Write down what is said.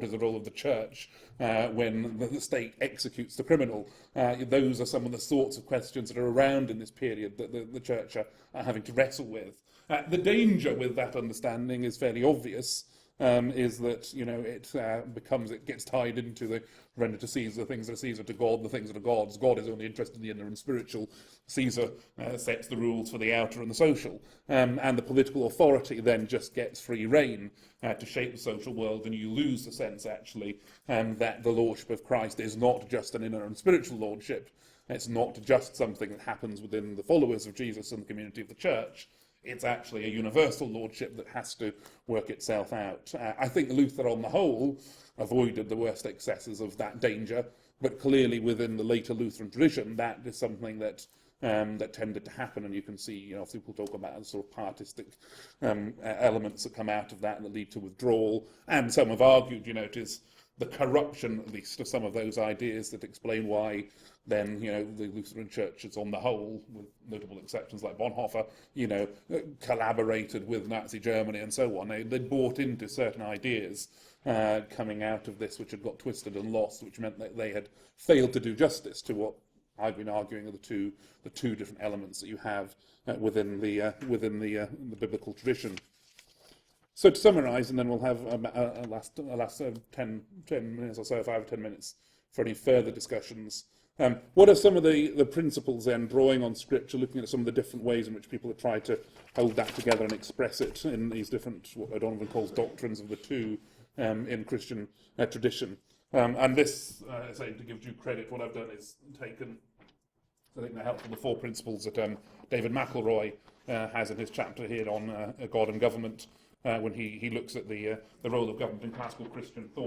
is the role of the church when the state executes the criminal. Those are some of the sorts of questions that are around in this period that the church are having to wrestle with. The danger with that understanding is fairly obvious. Is that it gets tied into the render to Caesar the things that are Caesar, to God the things that are God's. God is only interested in the inner and spiritual. Caesar sets the rules for the outer and the social, and the political authority then just gets free rein to shape the social world, and you lose the sense actually that the lordship of Christ is not just an inner and spiritual lordship. It's not just something that happens within the followers of Jesus and the community of the church. It's actually a universal lordship that has to work itself out. I think Luther, on the whole, avoided the worst excesses of that danger, but clearly within the later Lutheran tradition, that is something that tended to happen, and you can see, people talk about the sort of pietistic elements that come out of that and that lead to withdrawal, and some have argued, it is the corruption, at least, of some of those ideas that explain why then, the Lutheran churches on the whole, with notable exceptions like Bonhoeffer, collaborated with Nazi Germany and so on. They bought into certain ideas coming out of this, which had got twisted and lost, which meant that they had failed to do justice to what I've been arguing are the two different elements that you have within the biblical tradition. So to summarise, and then we'll have a last 10 minutes or so, 5 or 10 minutes for any further discussions. What are some of the principles then, drawing on Scripture, looking at some of the different ways in which people have tried to hold that together and express it in these different, what O'Donovan calls doctrines of the two in Christian tradition. And this, to give due credit, what I've done is taken, I think they're helpful, the 4 principles that David McElroy has in his chapter here on God and government, when he looks at the role of government in classical Christian thought.